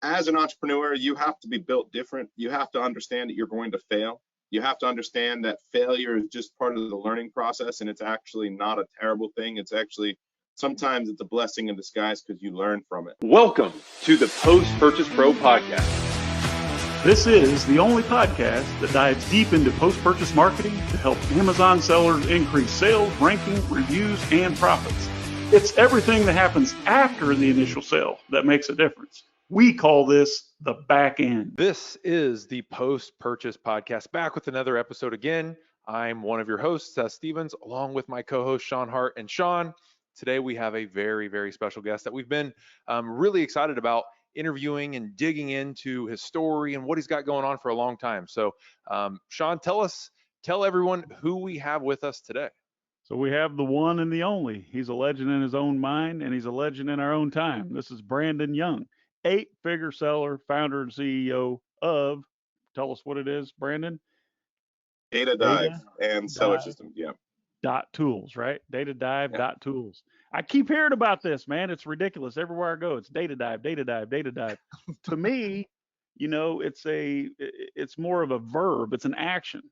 as an entrepreneur, you have to be built different. You have to understand that you're going to fail. You have to understand that failure is just part of the learning process, and it's actually not a terrible thing. It's actually sometimes it's a blessing in disguise because you learn from it. Welcome to the Post-Purchase Pro Podcast. This is the only podcast that dives deep into post-purchase marketing to help Amazon sellers increase sales, ranking, reviews, and profits. It's everything that happens after the initial sale that makes a difference. We call this the back end. This is the Post-Purchase Podcast, back with another episode again. I'm one of your hosts, Seth Stevens, along with my co-host, Shawn Hart and Shawn. Today, we have a very, very special guest that we've been really excited about interviewing and digging into his story and what he's got going on for a long time. So, Shawn, tell everyone who we have with us today. So we have the one and the only. He's a legend in his own mind, and he's a legend in our own time. This is Brandon Young, 8-figure seller, founder and CEO of, tell us what it is, Brandon? DataDive and seller systems, yeah. .Tools, right? DataDive.Tools. I keep hearing about this, man. It's ridiculous. Everywhere I go, it's DataDive. To me, it's more of a verb. It's an action.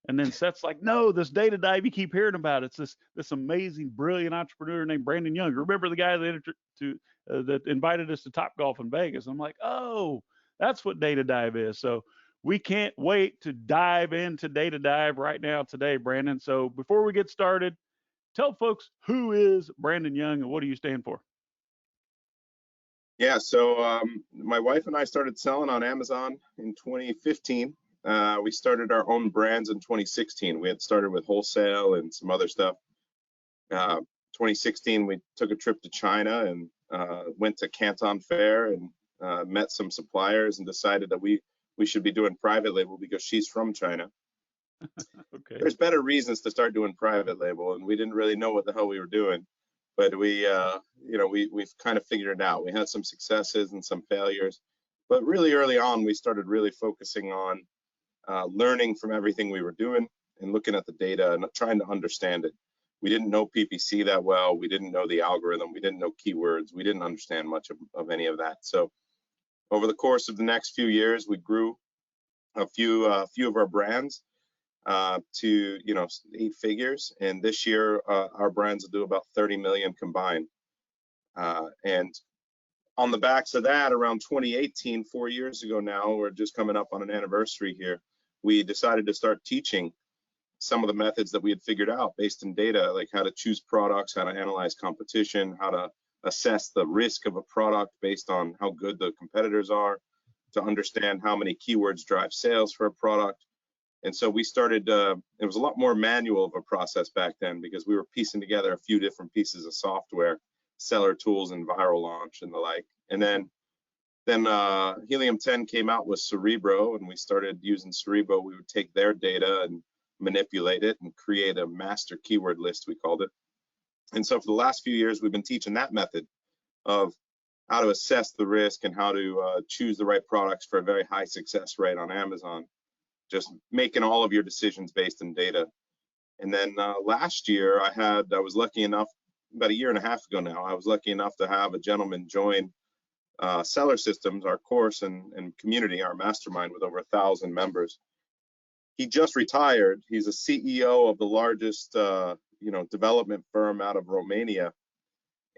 And then Seth's like, no, this DataDive you keep hearing about. It's this amazing, brilliant entrepreneur named Brandon Young. Remember the guy that invited us to Topgolf in Vegas? I'm like, oh, that's what DataDive is. So we can't wait to dive into DataDive right now today, Brandon. So before we get started, tell folks who is Brandon Young and what do you stand for? Yeah, so my wife and I started selling on Amazon in 2015. We started our own brands in 2016. We had started with wholesale and some other stuff. 2016, we took a trip to China and went to Canton Fair and met some suppliers and decided that we should be doing private label because she's from China. Okay. There's better reasons to start doing private label, and we didn't really know what the hell we were doing, but we've kind of figured it out. We had some successes and some failures, but really early on, we started really focusing on learning from everything we were doing and looking at the data and trying to understand it. We didn't know PPC that well. We didn't know the algorithm. We didn't know keywords. We didn't understand much of any of that. So over the course of the next few years, we grew a few of our brands to 8 figures, and this year our brands will do about 30 million combined. And on the backs of that, around 2018, 4 years ago now, we're just coming up on an anniversary here, we decided to start teaching some of the methods that we had figured out based in data, like how to choose products, how to analyze competition, how to assess the risk of a product based on how good the competitors are, to understand how many keywords drive sales for a product. And so we started, it was a lot more manual of a process back then because we were piecing together a few different pieces of software, seller tools and viral launch and the like. And then Helium 10 came out with Cerebro, and we started using Cerebro. We would take their data and manipulate it and create a master keyword list, we called it. And so for the last few years, we've been teaching that method of how to assess the risk and how to choose the right products for a very high success rate on Amazon, just making all of your decisions based in data. And then last year, I was lucky enough, about a year and a half ago now, I was lucky enough to have a gentleman join Seller Systems, our course and community, our mastermind with over 1,000 members. He just retired. He's a CEO of the largest development firm out of Romania,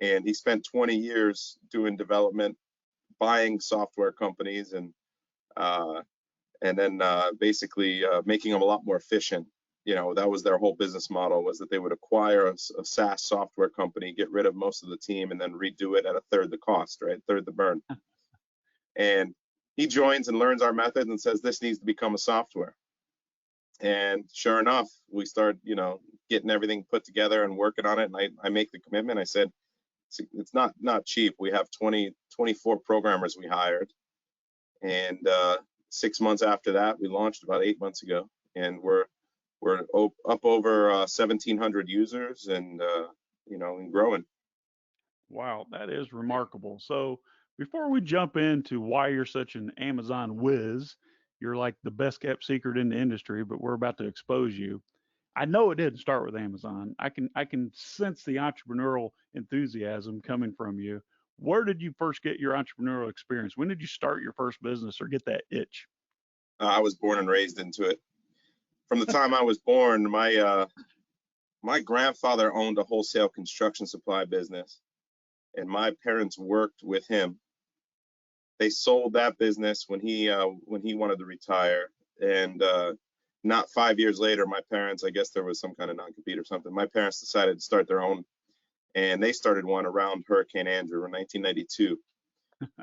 and he spent 20 years doing development, buying software companies, and then basically making them a lot more efficient. That was their whole business model, was that they would acquire a SaaS software company, get rid of most of the team, and then redo it at a third the cost, right? Third the burn. And he joins and learns our method and says, this needs to become a software. And sure enough, we start, getting everything put together and working on it. And I make the commitment. I said, it's not cheap. We have 24 programmers we hired. And 6 months after that, we launched about 8 months ago. And we're up over 1,700 users and growing. Wow, that is remarkable. So before we jump into why you're such an Amazon whiz, you're like the best kept secret in the industry, but we're about to expose you. I know it didn't start with Amazon. I can sense the entrepreneurial enthusiasm coming from you. where did you first get your entrepreneurial experience? When did you start your first business or get that itch? I was born and raised into it. From the time I was born, my grandfather owned a wholesale construction supply business, and my parents worked with him. They sold that business when he wanted to retire, and not 5 years later, my parents, I guess there was some kind of non-compete or something. My parents decided to start their own, and they started one around Hurricane Andrew in 1992.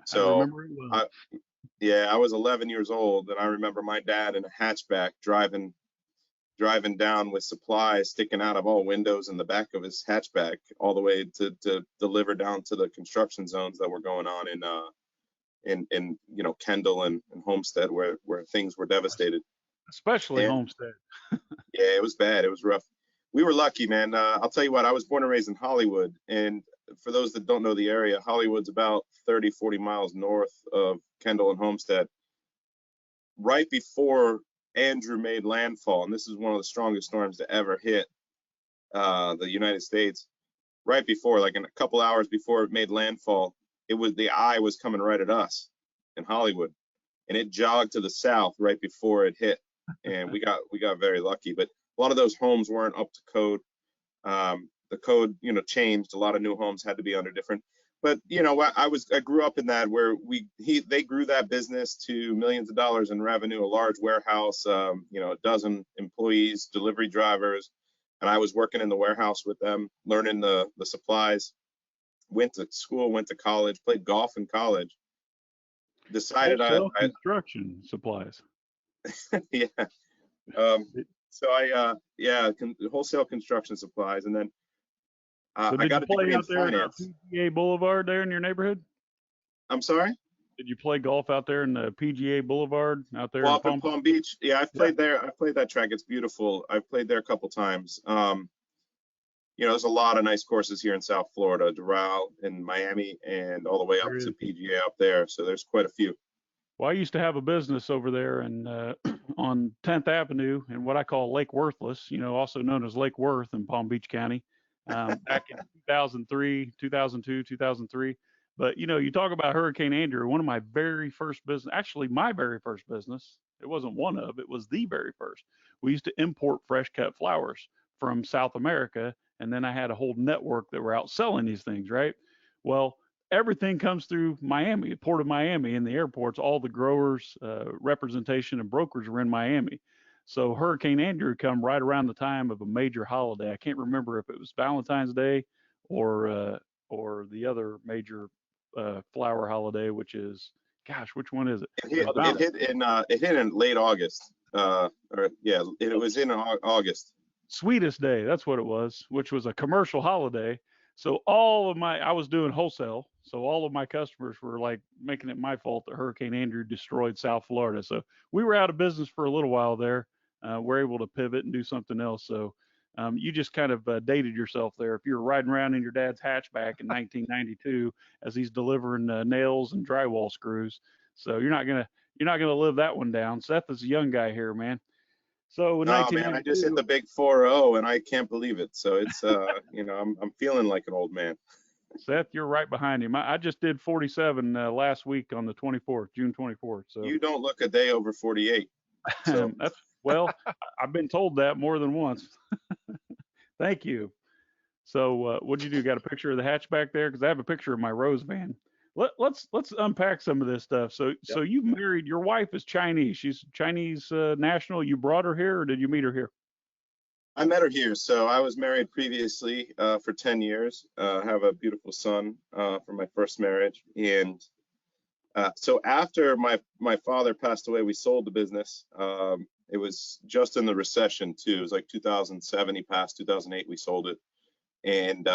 So I remember it well. I was 11 years old, and I remember my dad in a hatchback driving down with supplies sticking out of all windows in the back of his hatchback, all the way to deliver down to the construction zones that were going on in Kendall and Homestead, where things were devastated. Especially And Homestead. yeah, it was bad. It was rough. We were lucky, man. I'll tell you what, I was born and raised in Hollywood, and for those that don't know the area, Hollywood's about 30-40 miles north of Kendall and Homestead. Right before Andrew made landfall, and this is one of the strongest storms to ever hit the United States. Right before, like in a couple hours before it made landfall, the eye was coming right at us in Hollywood, and it jogged to the south right before it hit, and we got very lucky. But a lot of those homes weren't up to code. The code, changed. A lot of new homes had to be under different. But I grew up in that where they grew that business to millions of dollars in revenue, a large warehouse, a dozen employees, delivery drivers, and I was working in the warehouse with them, learning the supplies. Went to school, went to college, played golf in college. Decided construction supplies. Yeah. Wholesale construction supplies, and then So I got a degree in finance. There PGA Boulevard there in your neighborhood? I'm sorry? Did you play golf out there in the PGA Boulevard out there? Well, up in Palm Beach. Yeah, I've played there. I've played that track. It's beautiful. I've played there a couple times. There's a lot of nice courses here in South Florida, Doral in Miami, and all the way up to PGA up there. So there's quite a few. Well, I used to have a business over there and on 10th Avenue in what I call Lake Worthless, also known as Lake Worth in Palm Beach County, back in 2003, 2002, 2003. But, you talk about Hurricane Andrew, one of my very first business, actually my very first business, it wasn't one of, it was the very first. We used to import fresh cut flowers from South America. And then I had a whole network that were out selling these things, right? Well, everything comes through Miami, the Port of Miami, and the airports. All the growers, representation, and brokers were in Miami. So Hurricane Andrew come right around the time of a major holiday. I can't remember if it was Valentine's Day or the other major flower holiday, which is, which one is it? It hit in late August. It was in August. Sweetest Day, that's what it was, which was a commercial holiday. So I was doing wholesale. So all of my customers were like making it my fault that Hurricane Andrew destroyed South Florida. So we were out of business for a little while there. We're able to pivot and do something else. So you just kind of dated yourself there. If you were riding around in your dad's hatchback in 1992 as he's delivering nails and drywall screws. So you're not gonna live that one down. Seth is a young guy here, man. So man, I just hit the big 4-0 and I can't believe it. So it's I'm feeling like an old man. Seth, you're right behind him. I just did 47 last week on the 24th, June 24th. So you don't look a day over 48. So I've been told that more than once. Thank you. So what'd you do? Got a picture of the hatchback there? Because I have a picture of my Rose van. Let's unpack some of this stuff. So you married, your wife is Chinese. She's Chinese national. You brought her here, or did you meet her here? I met her here. So I was married previously for 10 years. Have a beautiful son from my first marriage. And so after my father passed away, we sold the business. It was just in the recession too. It was like 2007. He passed 2008. We sold it. And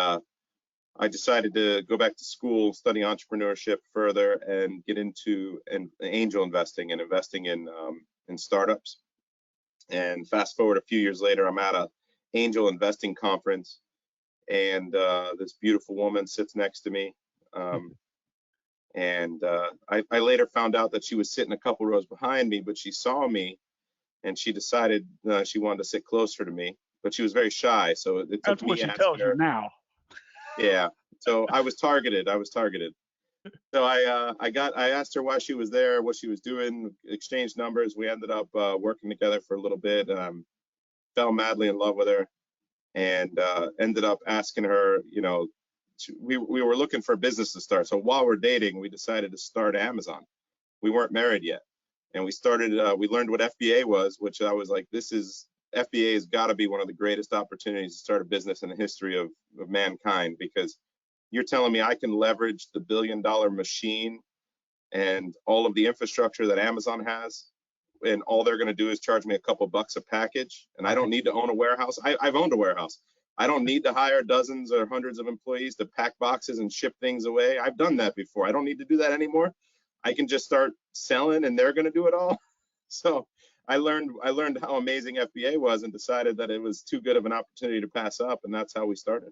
I decided to go back to school, study entrepreneurship further, and get into angel investing and investing in startups. And fast forward a few years later, I'm at a angel investing conference, and this beautiful woman sits next to me. I later found out that she was sitting a couple rows behind me, but she saw me, and she decided she wanted to sit closer to me. But she was very shy, so it took That's me what she tells you now. Yeah. So I was targeted. So I asked her why she was there, what she was doing, exchanged numbers. We ended up working together for a little bit. Fell madly in love with her, and ended up asking her, we were looking for a business to start. So while we're dating, we decided to start Amazon. We weren't married yet, and we started. We learned what FBA was, which I was like, FBA has got to be one of the greatest opportunities to start a business in the history of mankind, because you're telling me I can leverage the billion-dollar machine and all of the infrastructure that Amazon has, and all they're going to do is charge me a couple bucks a package, and I don't need to own a warehouse. I've owned a warehouse. I don't need to hire dozens or hundreds of employees to pack boxes and ship things away. I've done that before. I don't need to do that anymore. I can just start selling, and they're going to do it all. So I learned how amazing FBA was, and decided that it was too good of an opportunity to pass up, and that's how we started.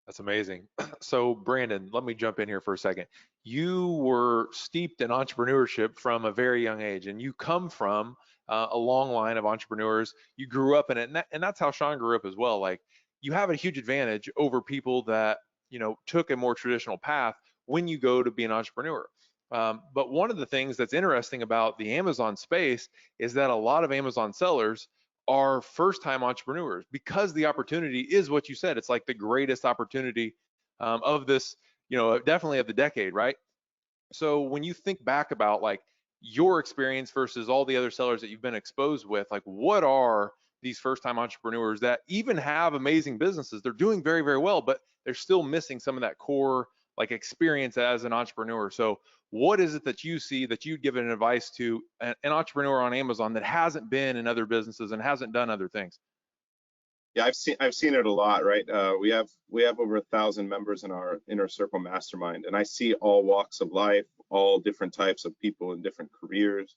That's amazing. So Brandon, let me jump in here for a second. You were steeped in entrepreneurship from a very young age, and you come from a long line of entrepreneurs. You grew up in it, and that's how Shawn grew up as well. Like, you have a huge advantage over people that, took a more traditional path when you go to be an entrepreneur. But one of the things that's interesting about the Amazon space is that a lot of Amazon sellers are first-time entrepreneurs, because the opportunity is what you said. It's like the greatest opportunity of this, definitely of the decade, right? So when you think back about like your experience versus all the other sellers that you've been exposed with, like, what are these first-time entrepreneurs that even have amazing businesses? They're doing very, very well, but they're still missing some of that core like experience as an entrepreneur. So what is it that you see that you'd give an advice to an entrepreneur on Amazon that hasn't been in other businesses and hasn't done other things? Yeah, I've seen it a lot, right? We have over 1,000 members in our inner circle mastermind, and I see all walks of life, all different types of people in different careers.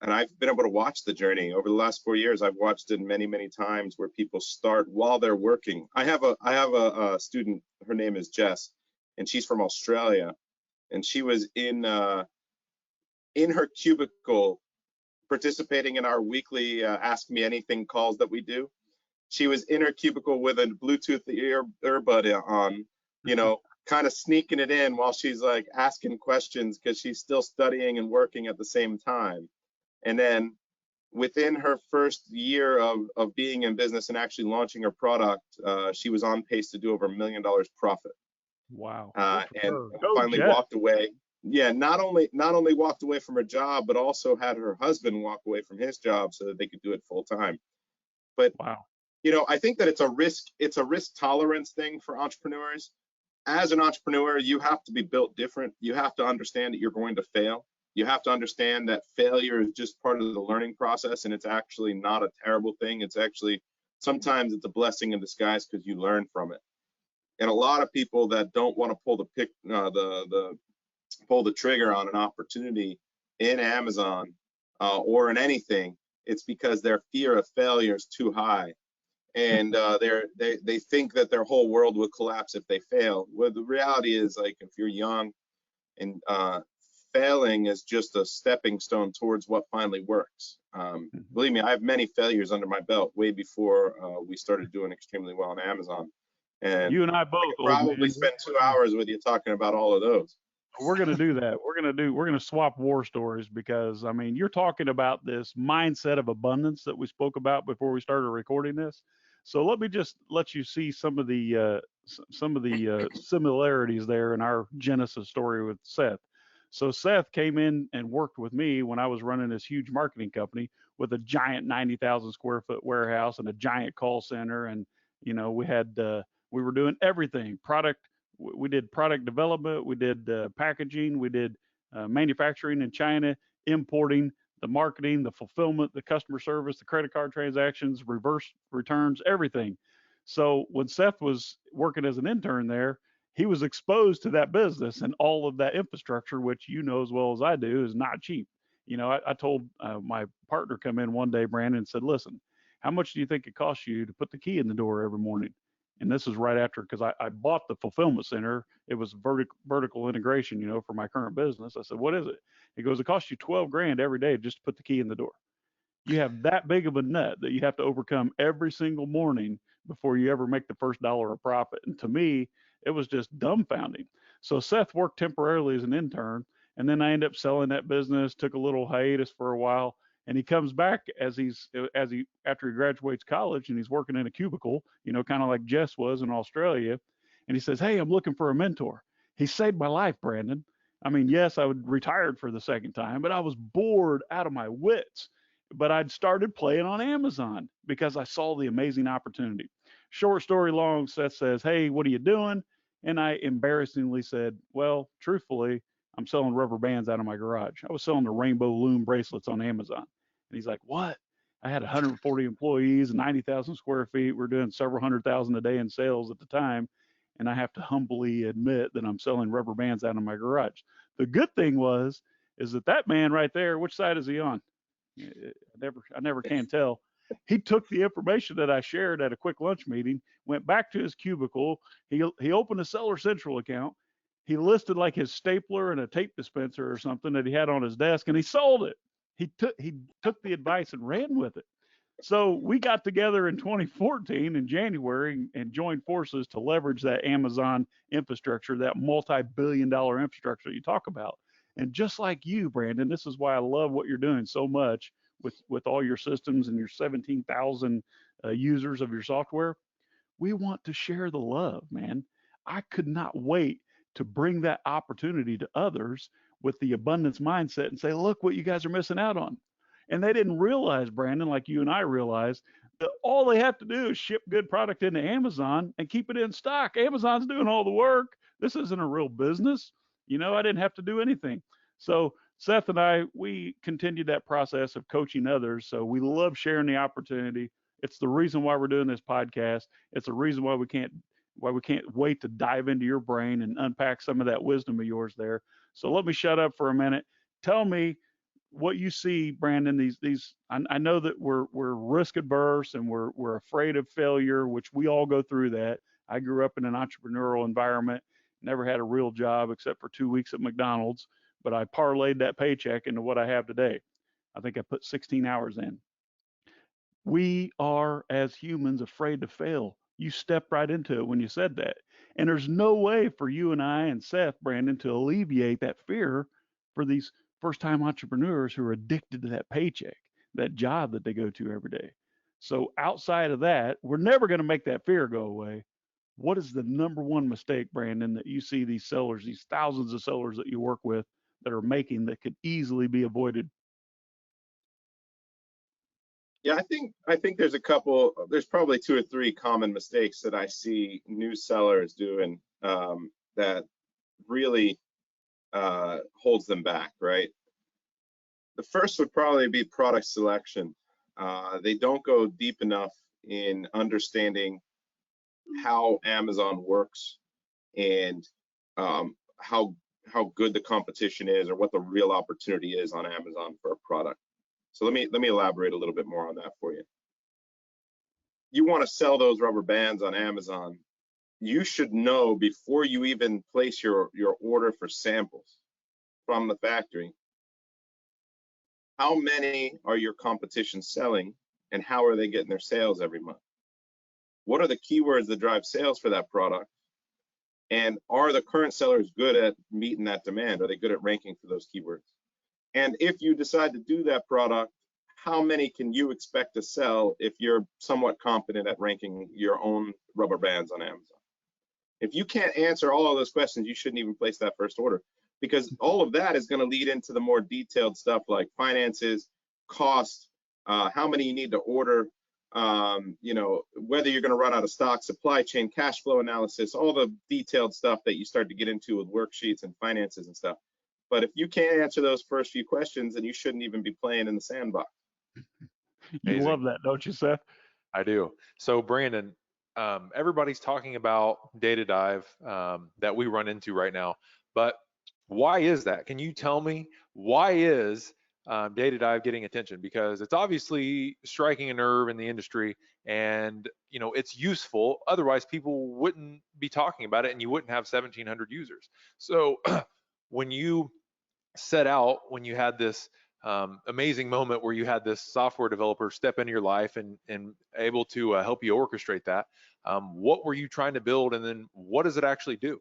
And I've been able to watch the journey over the last 4 years. I've watched it many, many times where people start while they're working. I have a student. Her name is Jess, and she's from Australia, and she was in her cubicle participating in our weekly Ask Me Anything calls that we do. She was in her cubicle with a Bluetooth earbud on, kind of sneaking it in while she's like asking questions, because she's still studying and working at the same time. And then within her first year of being in business and actually launching her product, she was on pace to do over $1 million profit. Wow. And finally walked away. Yeah, not only walked away from her job, but also had her husband walk away from his job so that they could do it full time. But wow. I think that it's a risk tolerance thing for entrepreneurs. As an entrepreneur, you have to be built different. You have to understand that you're going to fail. You have to understand that failure is just part of the learning process, and it's actually not a terrible thing. It's actually, sometimes it's a blessing in disguise, because you learn from it. And a lot of people that don't want to pull the trigger on an opportunity in Amazon or in anything, it's because their fear of failure is too high. And they think that their whole world will collapse if they fail. Well, the reality is, like, if you're young, and failing is just a stepping stone towards what finally works. Believe me, I have many failures under my belt way before we started doing extremely well on Amazon. And you and I both. I could probably spend 2 hours with you talking about all of those. We're going to do that. We're going to swap war stories, because I mean, you're talking about this mindset of abundance that we spoke about before we started recording this. So let me just let you see some of the similarities there in our Genesis story with Seth. So Seth came in and worked with me when I was running this huge marketing company with a giant 90,000 square foot warehouse and a giant call center. And, we were doing everything we did product development, we did packaging, we did manufacturing in China, importing, the marketing, the fulfillment, the customer service, the credit card transactions, reverse returns, everything. So when Seth was working as an intern there, he was exposed to that business and all of that infrastructure, which you know as well as I do is not cheap. I told my partner come in one day, Brandon, and said, listen, how much do you think it costs you to put the key in the door every morning? And this is right after, because I bought the fulfillment center. It was vertical integration, for my current business. I said, what is it? He goes, it costs you 12 grand every day just to put the key in the door. You have that big of a nut that you have to overcome every single morning before you ever make the first dollar of profit. And to me, it was just dumbfounding. So Seth worked temporarily as an intern, and then I ended up selling that business, took a little hiatus for a while, and he comes back after he graduates college, and he's working in a cubicle, kind of like Jess was in Australia, and he says, "Hey, I'm looking for a mentor." He saved my life, Brandon. I mean, yes, I would retired for the second time, but I was bored out of my wits. But I'd started playing on Amazon because I saw the amazing opportunity. Short story long, Seth says, "Hey, what are you doing?" And I embarrassingly said, "Well, truthfully, I'm selling rubber bands out of my garage. I was selling the rainbow loom bracelets on Amazon." And he's like, "What?" I had 140 employees, 90,000 square feet. We're doing several hundred thousand a day in sales at the time. And I have to humbly admit that I'm selling rubber bands out of my garage. The good thing is that man right there, which side is he on? I never can tell. He took the information that I shared at a quick lunch meeting, went back to his cubicle. He opened a Seller Central account. He listed like his stapler and a tape dispenser or something that he had on his desk, and he sold it. He took the advice and ran with it. So we got together in 2014 in January and joined forces to leverage that Amazon infrastructure, that multi-billion-dollar infrastructure you talk about. And just like you, Brandon, this is why I love what you're doing so much with all your systems and your 17,000 users of your software. We want to share the love, man. I could not wait to bring that opportunity to others with the abundance mindset and say, look what you guys are missing out on. And they didn't realize, Brandon, like you and I realized, that all they have to do is ship good product into Amazon and keep it in stock. Amazon's doing all the work. This isn't a real business. I didn't have to do anything. So Seth and I, we continued that process of coaching others. So we love sharing the opportunity. It's the reason why we're doing this podcast. It's the reason why we can't wait to dive into your brain and unpack some of that wisdom of yours there. So let me shut up for a minute. Tell me what you see, Brandon. I know that we're risk adverse and we're afraid of failure, which we all go through that. I grew up in an entrepreneurial environment, never had a real job except for 2 weeks at McDonald's, but I parlayed that paycheck into what I have today. I think I put 16 hours in. We are, as humans, afraid to fail. You stepped right into it when you said that. And there's no way for you and I and Seth, Brandon, to alleviate that fear for these first time entrepreneurs who are addicted to that paycheck, that job that they go to every day. So outside of that, we're never going to make that fear go away. What is the number one mistake, Brandon, that you see these sellers, these thousands of sellers that you work with that are making that could easily be avoided? Yeah, I think there's probably 2 or 3 common mistakes that I see new sellers doing that really holds them back, right? The first would probably be product selection. They don't go deep enough in understanding how Amazon works and how good the competition is or what the real opportunity is on Amazon for a product. So let me elaborate a little bit more on that for you. You want to sell those rubber bands on Amazon, you should know before you even place your order for samples from the factory, how many are your competition selling and how are they getting their sales every month? What are the keywords that drive sales for that product? And are the current sellers good at meeting that demand? Are they good at ranking for those keywords? And if you decide to do that product, how many can you expect to sell if you're somewhat confident at ranking your own rubber bands on Amazon? If you can't answer all of those questions, you shouldn't even place that first order, because all of that is going to lead into the more detailed stuff like finances, cost, how many you need to order, whether you're going to run out of stock, supply chain, cash flow analysis, all the detailed stuff that you start to get into with worksheets and finances and stuff. But if you can't answer those first few questions, then you shouldn't even be playing in the sandbox. You love that, don't you, Seth? I do. So Brandon, everybody's talking about DataDive that we run into right now, but why is that? Can you tell me why is DataDive getting attention? Because it's obviously striking a nerve in the industry, and it's useful. Otherwise, people wouldn't be talking about it, and you wouldn't have 1,700 users. So when you set out, when you had this amazing moment where you had this software developer step into your life and able to help you orchestrate that, what were you trying to build, and then what does it actually do?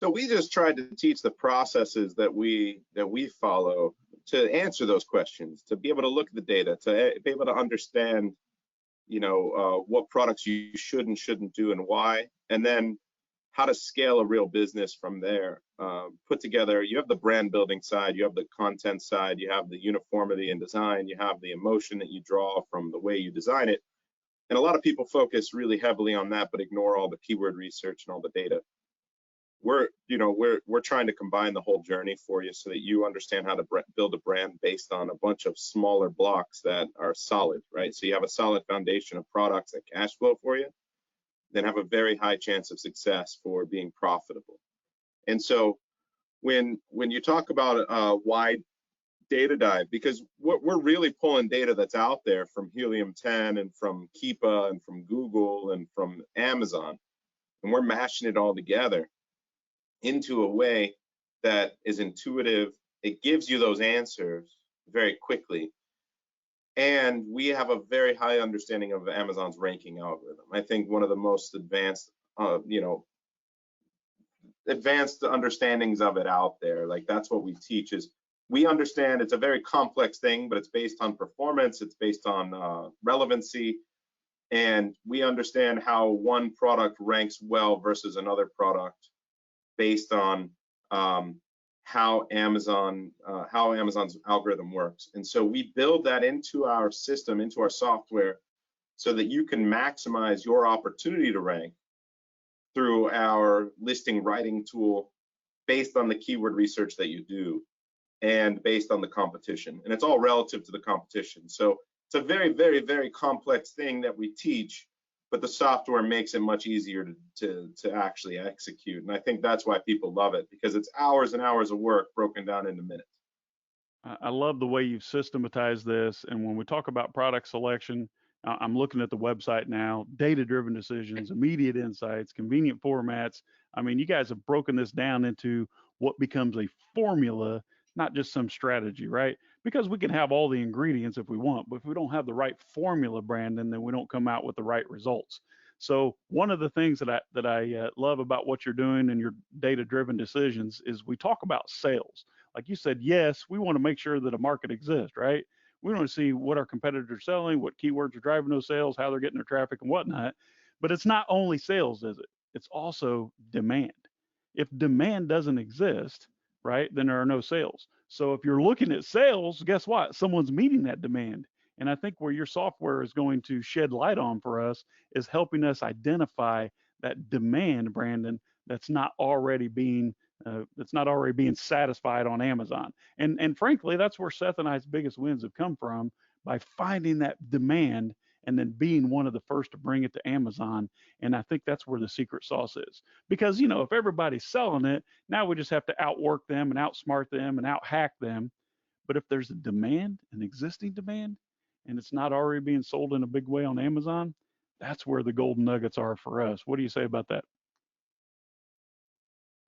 So we just tried to teach the processes that we follow to answer those questions, to be able to look at the data, to be able to understand, what products you should and shouldn't do and why, and then how to scale a real business from there. Put together, you have the brand building side, you have the content side, you have the uniformity in design, you have the emotion that you draw from the way you design it. And a lot of people focus really heavily on that, but ignore all the keyword research and all the data. We're trying to combine the whole journey for you so that you understand how to build a brand based on a bunch of smaller blocks that are solid, right? So you have a solid foundation of products that cash flow for you, then have a very high chance of success for being profitable. And so when you talk about why DataDive, because we're really pulling data that's out there from Helium 10 and from Keepa and from Google and from Amazon, and we're mashing it all together into a way that is intuitive. It gives you those answers very quickly. And we have a very high understanding of Amazon's ranking algorithm. I think one of the most advanced, advanced understandings of it out there. Like, that's what we teach. Is we understand it's a very complex thing, but it's based on performance, it's based on relevancy, and we understand how one product ranks well versus another product based on how Amazon's algorithm works. And so we build that into our system, into our software, so that you can maximize your opportunity to rank through our listing writing tool based on the keyword research that you do and based on the competition. And it's all relative to the competition. So it's a very, very, very complex thing that we teach, but the software makes it much easier to actually execute. And I think that's why people love it, because it's hours and hours of work broken down into minutes. I love the way you've systematized this. And when we talk about product selection, I'm looking at the website now, data-driven decisions, immediate insights, convenient formats. I mean, you guys have broken this down into what becomes a formula, not just some strategy, right? Because we can have all the ingredients if we want, but if we don't have the right formula, Brandon, then we don't come out with the right results. So one of the things that I love about what you're doing and your data-driven decisions is we talk about sales. Like you said, yes, we want to make sure that a market exists, right? We want to see what our competitors are selling, what keywords are driving those sales, how they're getting their traffic and whatnot. But it's not only sales, is it? It's also demand. If demand doesn't exist, right, then there are no sales. So if you're looking at sales, guess what? Someone's meeting that demand. And I think where your software is going to shed light on for us is helping us identify that demand, Brandon, that's not already being satisfied on Amazon. And frankly, that's where Seth and I's biggest wins have come from, by finding that demand and then being one of the first to bring it to Amazon. And I think that's where the secret sauce is. Because, if everybody's selling it, now we just have to outwork them and outsmart them and outhack them. But if there's a demand, an existing demand, and it's not already being sold in a big way on Amazon, that's where the golden nuggets are for us. What do you say about that?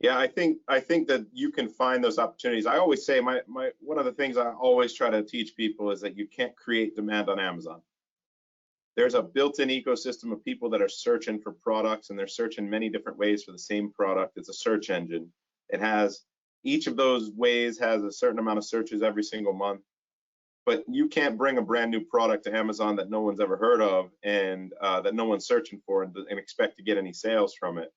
Yeah, I think that you can find those opportunities. I always say one of the things I always try to teach people is that you can't create demand on Amazon. There's a built-in ecosystem of people that are searching for products, and they're searching many different ways for the same product. It's a search engine. Each of those ways has a certain amount of searches every single month. But you can't bring a brand new product to Amazon that no one's ever heard of and that no one's searching for and expect to get any sales from it.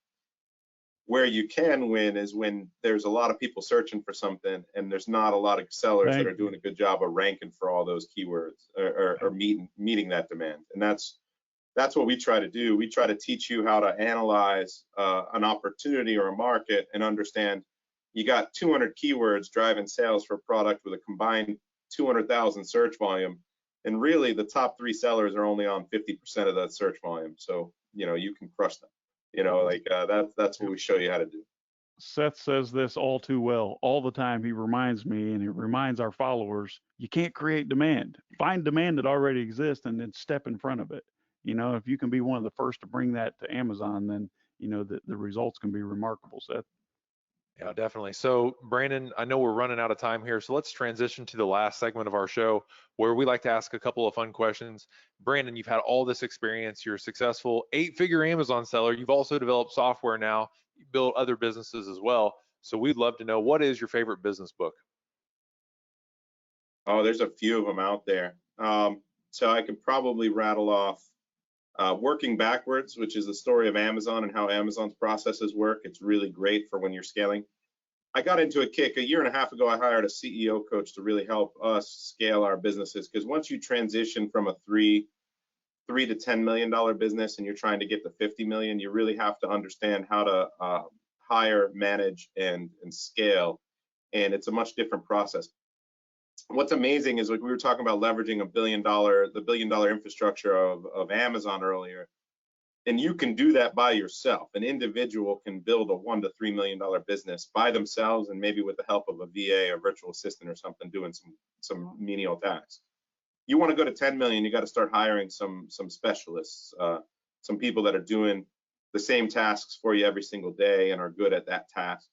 Where you can win is when there's a lot of people searching for something and there's not a lot of sellers that are doing a good job of ranking for all those keywords or meeting that demand. And that's what we try to do. We try to teach you how to analyze an opportunity or a market and understand you got 200 keywords driving sales for a product with a combined 200,000 search volume. And really the top 3 sellers are only on 50% of that search volume. So, you can crush them. That's what we show you how to do. Seth says this all too well. All the time he reminds me, and he reminds our followers, you can't create demand. Find demand that already exists and then step in front of it. If you can be one of the first to bring that to Amazon, then, the results can be remarkable, Seth. Yeah, definitely. So Brandon, I know we're running out of time here, so let's transition to the last segment of our show where we like to ask a couple of fun questions. Brandon, you've had all this experience. You're a successful 8-figure Amazon seller. You've also developed software now. built other businesses as well. So we'd love to know, what is your favorite business book? Oh, there's a few of them out there. So I could probably rattle off Working Backwards, which is the story of Amazon and how Amazon's processes work. It's really great for when you're scaling. I got into a kick a year and a half ago. I hired a CEO coach to really help us scale our businesses, because once you transition from a $3 to $10 million business and you're trying to get to 50 million, you really have to understand how to hire, manage, and scale. And it's a much different process. What's amazing is, like we were talking about leveraging the billion dollar infrastructure of Amazon earlier, and you can do that by yourself. An individual can build a $1 to $3 million business by themselves, and maybe with the help of a VA or virtual assistant or something doing some menial tasks. You want to go to 10 million, you got to start hiring some specialists, some people that are doing the same tasks for you every single day and are good at that task.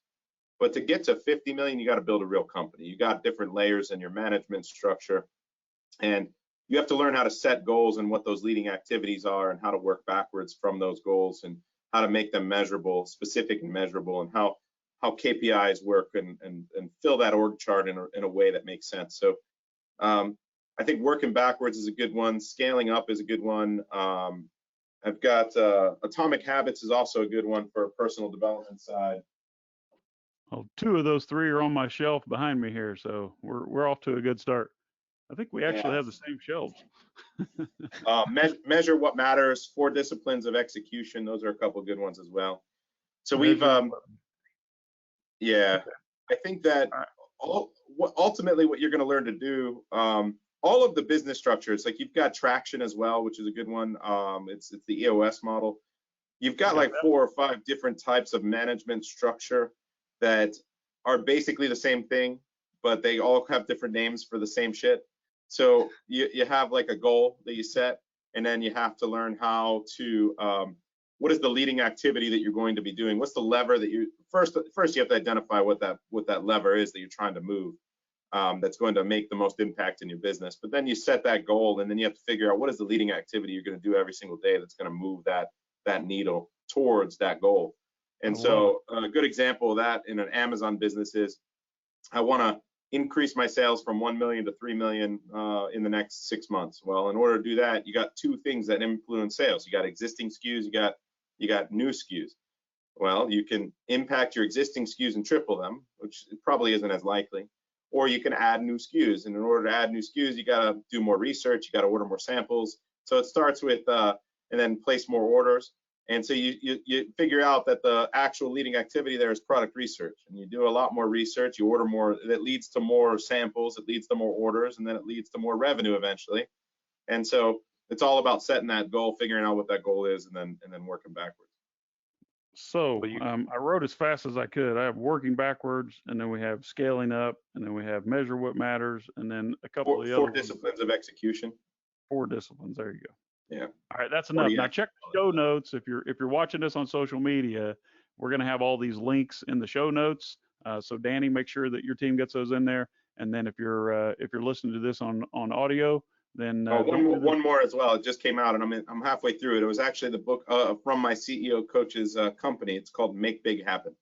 But to get to 50 million, you got to build a real company. You got different layers in your management structure, and you have to learn how to set goals and what those leading activities are, and how to work backwards from those goals, and how to make them measurable, specific and measurable, and how KPIs work, and fill that org chart in a way that makes sense. So I think Working Backwards is a good one. Scaling Up is a good one. I've got Atomic Habits is also a good one for a personal development side. Well, 2 of those 3 are on my shelf behind me here, so we're off to a good start. I think we actually have the same shelves. Measure What Matters, 4 Disciplines of Execution. Those are a couple of good ones as well. So I think that ultimately what you're going to learn to do, all of the business structures, like you've got Traction as well, which is a good one. It's the EOS model. You've got like 4 or 5 different types of management structure that are basically the same thing, but they all have different names for the same shit. So you have like a goal that you set, and then you have to learn how to, what is the leading activity that you're going to be doing? What's the lever that you, first you have to identify what that lever is that you're trying to move, that's going to make the most impact in your business. But then you set that goal, and then you have to figure out what is the leading activity you're going to do every single day that's going to move that needle towards that goal. And so a good example of that in an Amazon business is, I want to increase my sales from 1 million to 3 million in the next 6 months. Well, in order to do that, you got 2 things that influence sales. You got existing SKUs, you got new SKUs. Well, you can impact your existing SKUs and triple them, which probably isn't as likely, or you can add new SKUs. And in order to add new SKUs, you got to do more research, you got to order more samples. So it starts with and then place more orders. And so you figure out that the actual leading activity there is product research, and you do a lot more research, you order more, that leads to more samples, it leads to more orders, and then it leads to more revenue eventually. And so it's all about setting that goal, figuring out what that goal is, and then working backwards. So I wrote as fast as I could. I have Working Backwards, and then we have Scaling Up, and then we have Measure What Matters, and then a couple of the other 4 disciplines of execution. 4 disciplines. There you go. Yeah. All right, that's enough. Now check the show notes. If you're watching this on social media, we're going to have all these links in the show notes. So Danny, make sure that your team gets those in there. And then if you're listening to this on audio, then one more as well. It just came out, and I'm halfway through it. It was actually the book from my CEO coach's company. It's called Make Big Happen.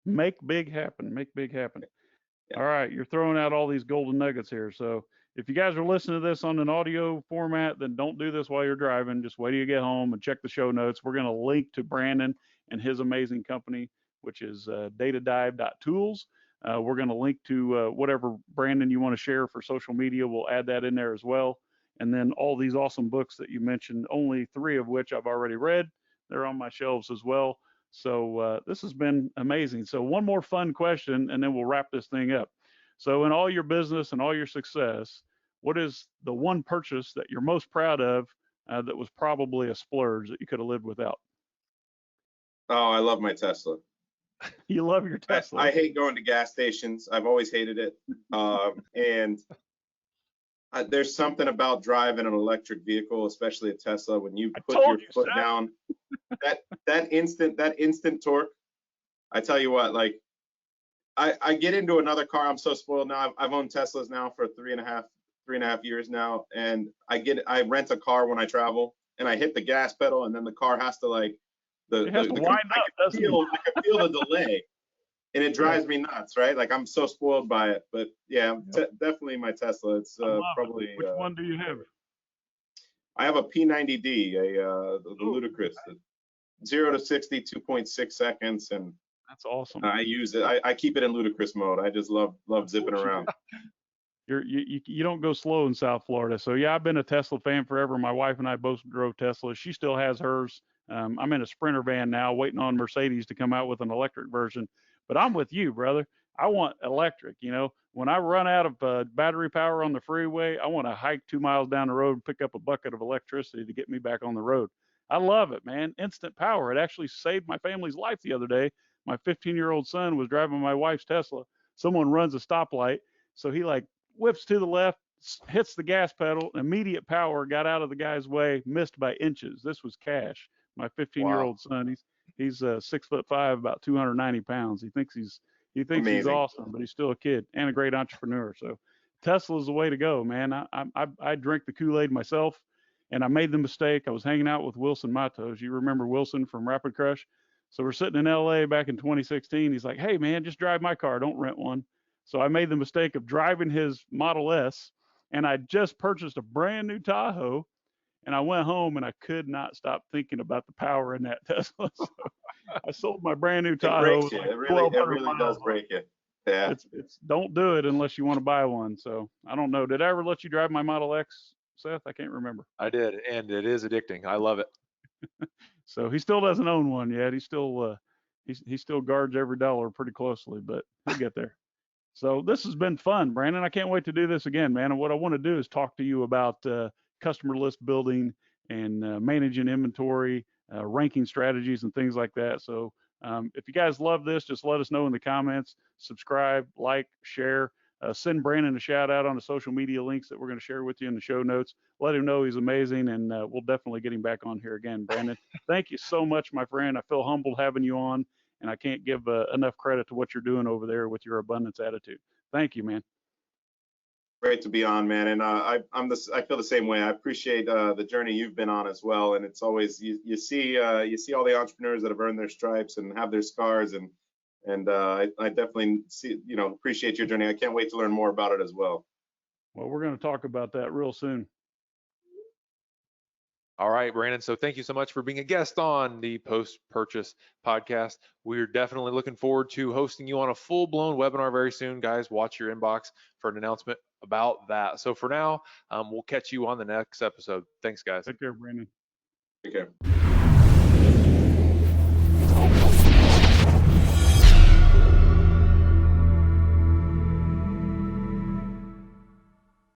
Make Big Happen. Make Big Happen. Yeah. All right, you're throwing out all these golden nuggets here. So if you guys are listening to this on an audio format, then don't do this while you're driving. Just wait till you get home and check the show notes. We're going to link to Brandon and his amazing company, which is DataDive.Tools. We're going to link to whatever, Brandon, you want to share for social media. We'll add that in there as well. And then all these awesome books that you mentioned, only 3 of which I've already read. They're on my shelves as well. So this has been amazing. So one more fun question, and then we'll wrap this thing up. So in all your business and all your success, what is the one purchase that you're most proud of that was probably a splurge that you could have lived without? Oh, I love my Tesla. You love your Tesla. I hate going to gas stations. I've always hated it. And there's something about driving an electric vehicle, especially a Tesla, when you put your foot down, that instant torque. I tell you what, like, I get into another car. I'm so spoiled now. I've owned Teslas now for three and a half years now, and I rent a car when I travel, and I hit the gas pedal, and then the car has to like It has to wind up, doesn't it? I can feel the delay, and it drives me nuts, right? Like I'm so spoiled by it. But yeah, definitely my Tesla. It's probably. Which one do you have? I have a P90D, the ludicrous, 0 to 60, 2.6 seconds, and that's awesome. I use it. I keep it in ludicrous mode. I just love zipping around. You don't go slow in South Florida. So yeah, I've been a Tesla fan forever. My wife and I both drove Teslas. She still has hers. I'm in a Sprinter van now, waiting on Mercedes to come out with an electric version. But I'm with you, brother. I want electric. You know, when I run out of battery power on the freeway, I want to hike 2 miles down the road and pick up a bucket of electricity to get me back on the road. I love it, man. Instant power. It actually saved my family's life the other day. My 15-year-old son was driving my wife's Tesla. Someone runs a stoplight, so he like whips to the left, hits the gas pedal. Immediate power got out of the guy's way, missed by inches. This was cash. My 15-year-old son, he's 6'5", about 290 pounds. He thinks he's awesome, but he's still a kid and a great entrepreneur. So Tesla's the way to go, man. I drink the Kool-Aid myself, and I made the mistake. I was hanging out with Wilson Matos. You remember Wilson from Rapid Crush? So we're sitting in LA back in 2016. He's like, "Hey man, just drive my car. Don't rent one." So I made the mistake of driving his Model S, and I just purchased a brand new Tahoe, and I went home and I could not stop thinking about the power in that Tesla. So I sold my brand new Tahoe. It breaks you. It really does break you. Yeah. It's don't do it unless you want to buy one. So I don't know. Did I ever let you drive my Model X, Seth? I can't remember. I did, and it is addicting. I love it. So he still doesn't own one yet. He still guards every dollar pretty closely, but he'll get there. So this has been fun, Brandon. I can't wait to do this again, man. And what I want to do is talk to you about customer list building and managing inventory, ranking strategies, and things like that. So if you guys love this, just let us know in the comments. Subscribe, like, share. Send Brandon a shout out on the social media links that we're going to share with you in the show notes. Let him know he's amazing, and we'll definitely get him back on here again. Brandon, thank you so much, my friend. I feel humbled having you on, and I can't give enough credit to what you're doing over there with your abundance attitude. Thank you, man. Great to be on, man. And I feel the same way. I appreciate the journey you've been on as well. And it's always you see all the entrepreneurs that have earned their stripes and have their scars, and I definitely appreciate your journey. I can't wait to learn more about it as well. Well, we're going to talk about that real soon. All right, Brandon. So thank you so much for being a guest on the Post-Purchase podcast. We're definitely looking forward to hosting you on a full-blown webinar very soon. Guys, watch your inbox for an announcement about that. So for now, we'll catch you on the next episode. Thanks, guys. Take care, Brandon. Take care.